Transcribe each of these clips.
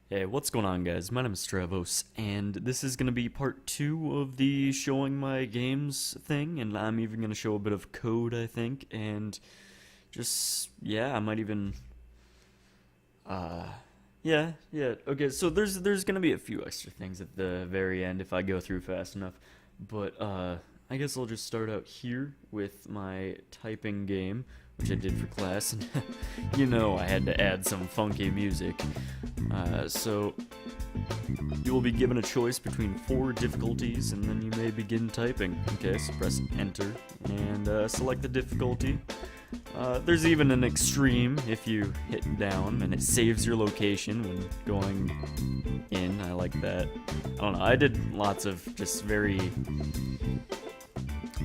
Hey, what's going on, guys? My name is Stravos, and this is going to be part 2 of the showing my games thing, and I'm even going to show a bit of code, I think, and just, yeah, I might even, uh, yeah, okay, so there's going to be a few extra things at the very end if I go through fast enough, but, I guess I'll just start out here with my typing game, which I did for class, and I had to add some funky music. So you will be given a choice between 4 difficulties, and then you may begin typing. Okay, so press enter and select the difficulty. There's even an extreme if you hit down, and it saves your location when going in. I like that. I don't know. I did lots of just very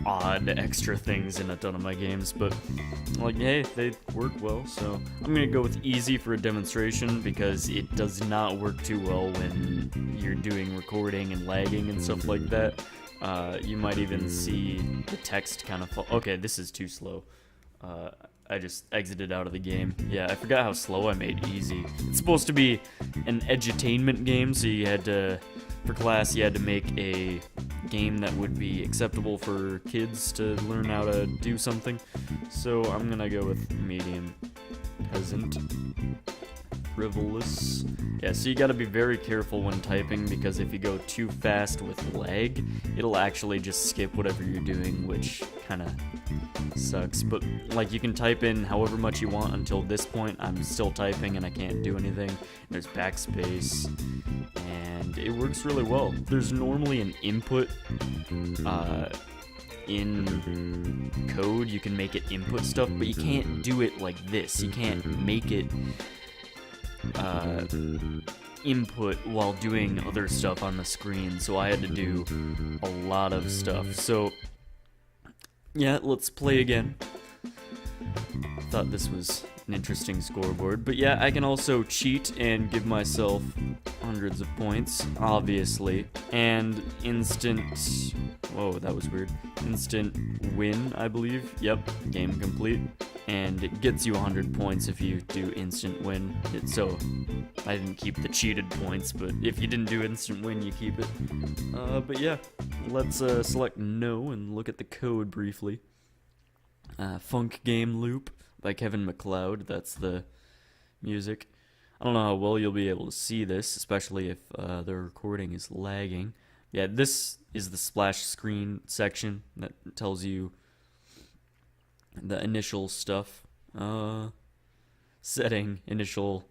odd extra things in a ton of my games, but like, hey, they work well, so I'm gonna go with easy for a demonstration because it does not work too well when you're doing recording and lagging and stuff like that. You might even see the text kind of fall. Okay, this is too slow. I just exited out of the game. Yeah, I forgot how slow I made easy. It's supposed to be an edutainment game, so you had to, for class, you had to make a game that would be acceptable for kids to learn how to do something. So I'm gonna go with medium, peasant, frivolous. Yeah, so you gotta be very careful when typing because if you go too fast with lag, it'll actually just skip whatever you're doing, which kinda sucks. But like, you can type in however much you want until this point. I'm still typing and I can't do anything. There's backspace and it works really well. There's normally an input in code. You can make it input stuff, but you can't do it like this. You can't make it input while doing other stuff on the screen, so I had to do a lot of stuff. So yeah, let's play again. Thought this was an interesting scoreboard, but yeah, I can also cheat and give myself hundreds of points, obviously, and instant, whoa, that was weird, instant win, I believe. Yep, game complete, and it gets you 100 points if you do instant win. So I didn't keep the cheated points, but if you didn't do instant win, you keep it. But yeah, let's select no and look at the code briefly. Funk Game Loop by Kevin MacLeod, that's the music. I don't know how well you'll be able to see this, especially if the recording is lagging. Yeah, this is the splash screen section that tells you the initial stuff. Setting initial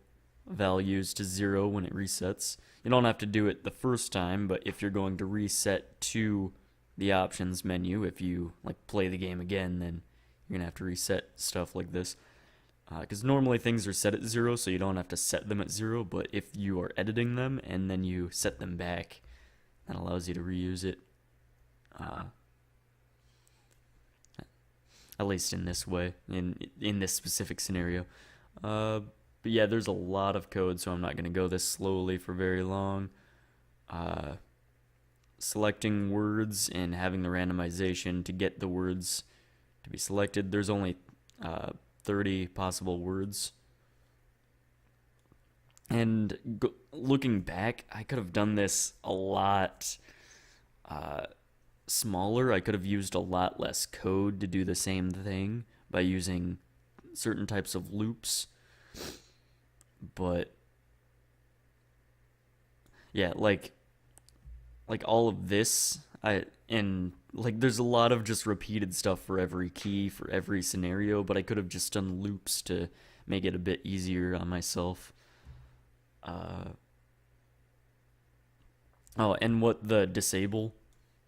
values to 0 when it resets. You don't have to do it the first time, but if you're going to reset to the options menu, if you like play the game again, then you're gonna have to reset stuff like this. Because normally things are set at 0, so you don't have to set them at 0, but if you are editing them and then you set them back, that allows you to reuse it. At least in this way, in this specific scenario. But yeah, there's a lot of code, so I'm not going to go this slowly for very long. Selecting words and having the randomization to get the words to be selected. There's only 30 possible words. And looking back, I could have done this a lot smaller. I could have used a lot less code to do the same thing by using certain types of loops. But yeah, like all of this, there's a lot of just repeated stuff for every key, for every scenario, but I could have just done loops to make it a bit easier on myself. Oh, and what the disable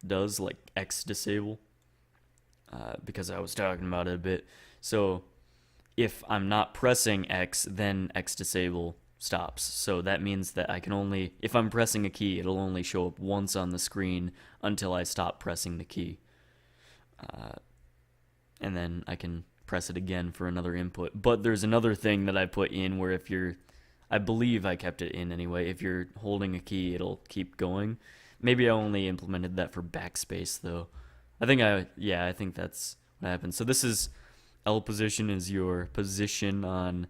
does, like X disable, because I was talking about it a bit. So if I'm not pressing X, then X disable stops. So that means that I can only, if I'm pressing a key, it'll only show up once on the screen until I stop pressing the key. And then I can press it again for another input. But there's another thing that I put in where if you're, I believe I kept it in anyway, if you're holding a key, it'll keep going. Maybe I only implemented that for backspace though. I think that's what happened. So this is, L position is your position on,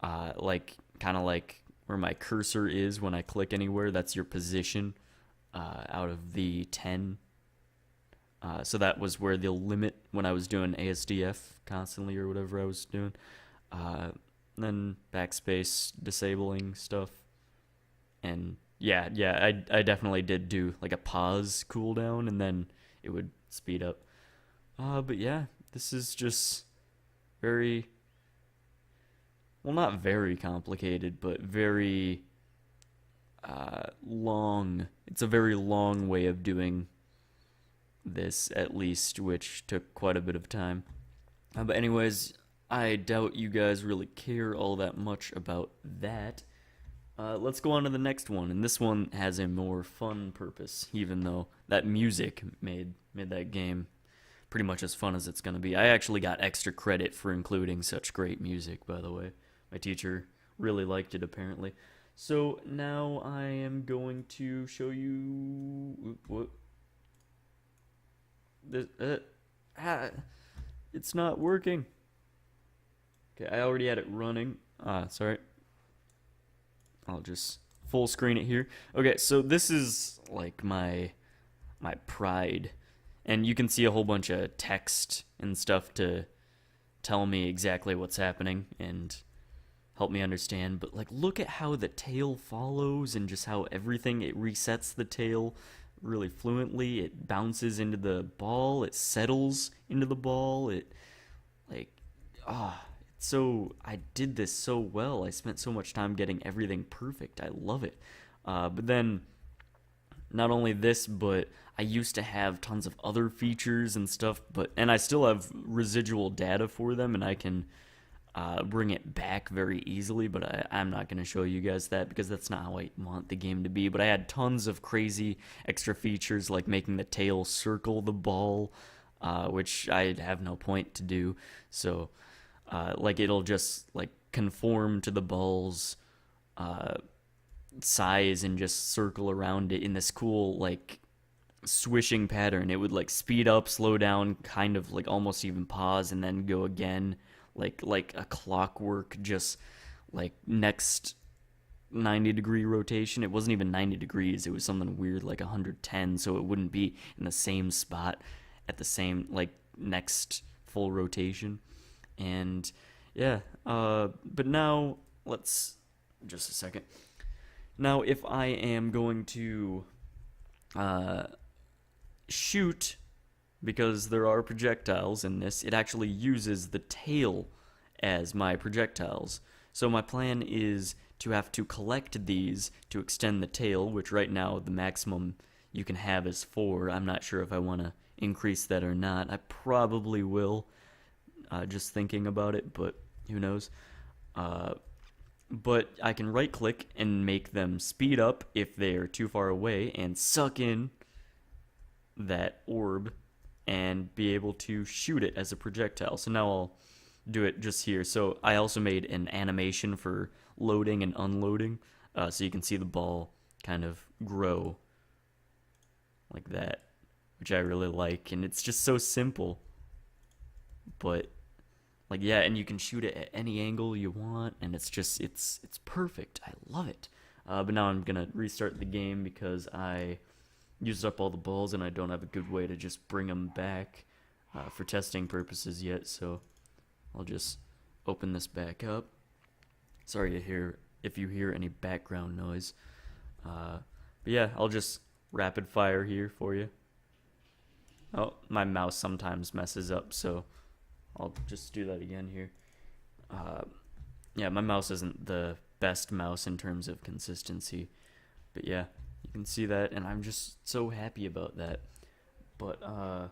kind of like where my cursor is when I click anywhere. That's your position out of the 10. So that was where the limit when I was doing ASDF constantly or whatever I was doing. Then backspace disabling stuff. And yeah, I definitely did do like a pause cooldown and then it would speed up. But yeah, this is just very, well, not very complicated, but very long. It's a very long way of doing this, at least, which took quite a bit of time. But anyways, I doubt you guys really care all that much about that. Let's go on to the next one, and this one has a more fun purpose, even though that music made that game pretty much as fun as it's going to be. I actually got extra credit for including such great music, by the way. My teacher really liked it, apparently. So now I am going to show you... What? It's not working. Okay, I already had it running. Sorry. I'll just full screen it here. Okay, so this is like my pride. And you can see a whole bunch of text and stuff to tell me exactly what's happening and help me understand. But like, look at how the tail follows and just how everything, it resets the tail really fluently. It bounces into the ball. It settles into the ball. It like, so I did this so well. I spent so much time getting everything perfect. I love it. But then not only this, but I used to have tons of other features and stuff, and I still have residual data for them, and I can bring it back very easily, but I'm not going to show you guys that because that's not how I want the game to be. But I had tons of crazy extra features like making the tail circle the ball, which I have no point to do. So like it'll just like conform to the ball's size and just circle around it in this cool like swishing pattern. It would like speed up, slow down, kind of like almost even pause and then go again, like a clockwork, just like next 90-degree rotation. It wasn't even 90 degrees. It was something weird like 110, so it wouldn't be in the same spot at the same like next full rotation. And yeah, but now let's just a second. Now if I am going to shoot, because there are projectiles in this, it actually uses the tail as my projectiles. So my plan is to have to collect these to extend the tail, which right now the maximum you can have is 4. I'm not sure if I want to increase that or not. I probably will, just thinking about it, but who knows. But I can right click and make them speed up if they are too far away and suck in that orb and be able to shoot it as a projectile. So now I'll do it just here. So I also made an animation for loading and unloading, so you can see the ball kind of grow like that, which I really like. And it's just so simple, but like, yeah, and you can shoot it at any angle you want, and it's just, it's perfect. I love it. But now I'm gonna restart the game because I used up all the balls and I don't have a good way to just bring them back for testing purposes yet, so I'll just open this back up. Sorry to hear if you hear any background noise. But yeah, I'll just rapid fire here for you. Oh, my mouse sometimes messes up, so I'll just do that again here. Yeah, my mouse isn't the best mouse in terms of consistency, but yeah, you can see that, and I'm just so happy about that. But I'll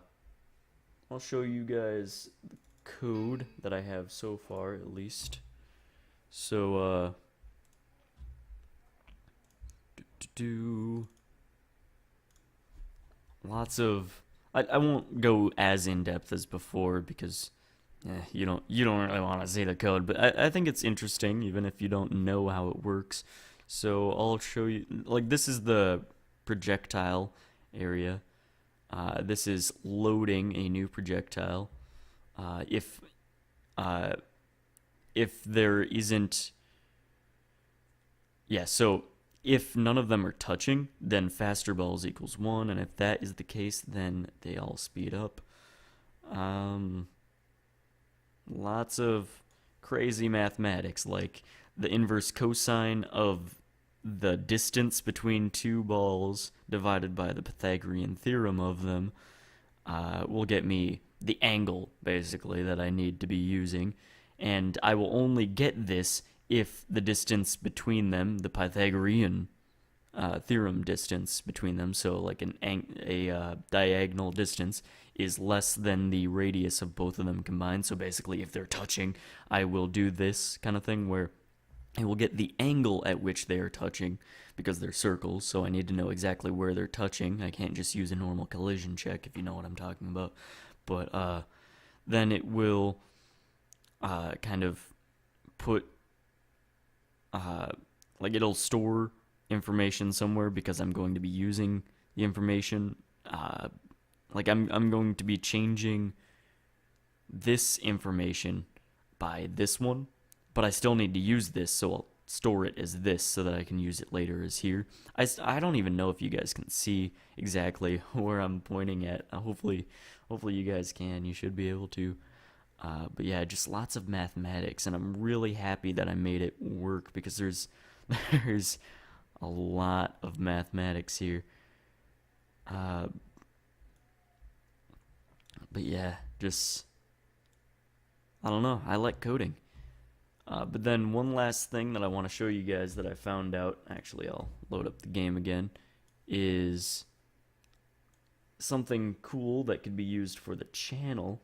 show you guys the code that I have so far, at least. So lots of, I won't go as in depth as before because you don't really want to see the code, but I think it's interesting even if you don't know how it works. So I'll show you, like, this is the projectile area. This is loading a new projectile. If there isn't Yeah, so if none of them are touching, then faster balls equals 1, and if that is the case, then they all speed up. Um, Lots of crazy mathematics, like the inverse cosine of the distance between two balls divided by the Pythagorean theorem of them will get me the angle, basically, that I need to be using. And I will only get this if the distance between them, the Pythagorean theorem distance between them, so like a diagonal distance, is less than the radius of both of them combined. So basically, if they're touching, I will do this kind of thing where I will get the angle at which they are touching because they're circles, so I need to know exactly where they're touching. I can't just use a normal collision check, if you know what I'm talking about. But then it will kind of put, like, it'll store information somewhere because I'm going to be using the information. Like, I'm going to be changing this information by this one, but I still need to use this, so I'll store it as this so that I can use it later as here. I don't even know if you guys can see exactly where I'm pointing at. Hopefully you guys can. You should be able to. But yeah, just lots of mathematics, and I'm really happy that I made it work because there's a lot of mathematics here. But yeah, just, I don't know. I like coding. But then one last thing that I want to show you guys that I found out, actually I'll load up the game again, is something cool that could be used for the channel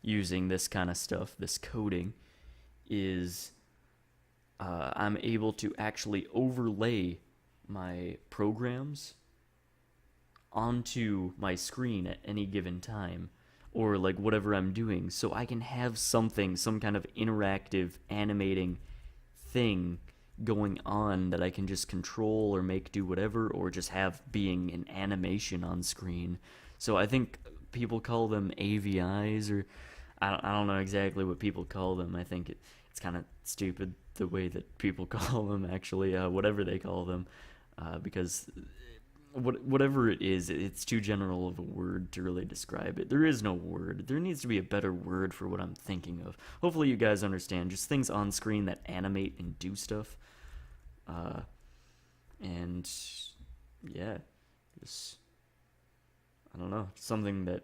using this kind of stuff, this coding, is I'm able to actually overlay my programs onto my screen at any given time, or like whatever I'm doing, so I can have something, some kind of interactive animating thing going on that I can just control or make do whatever, or just have being an animation on screen. So I think people call them AVIs, or I don't know exactly what people call them. I think it's kind of stupid the way that people call them, actually, whatever they call them, because whatever it is, it's too general of a word to really describe it. There is no word. There needs to be a better word for what I'm thinking of. Hopefully you guys understand. Just things on screen that animate and do stuff. And yeah, just, I don't know, something that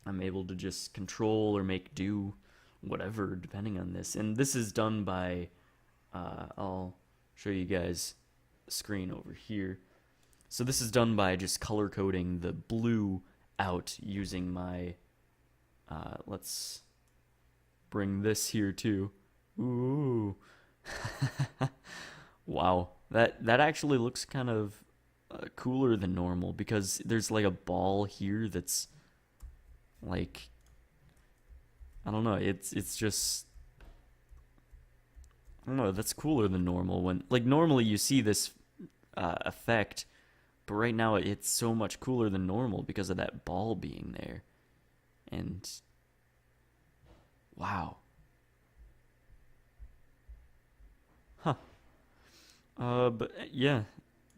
I'm able to just control or make do whatever depending on this. And this is done by, I'll show you guys a screen over here. So this is done by just color coding the blue out using my, let's bring this here too. Ooh. Wow. That actually looks kind of cooler than normal because there's like a ball here that's like, I don't know, it's just, I don't know, that's cooler than normal. When, like, normally you see this effect, but right now it's so much cooler than normal because of that ball being there. And wow. Huh. But yeah,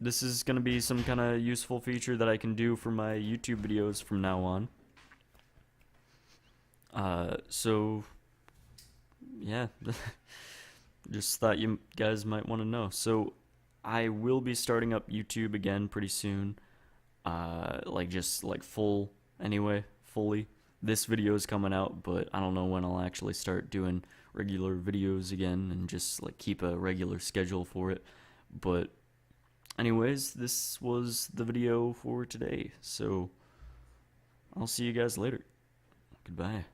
this is gonna be some kind of useful feature that I can do for my YouTube videos from now on. So yeah, just thought you guys might want to know. So I will be starting up YouTube again pretty soon. Like, just like fully. This video is coming out, but I don't know when I'll actually start doing regular videos again and just like keep a regular schedule for it. But anyways, this was the video for today. So I'll see you guys later. Goodbye.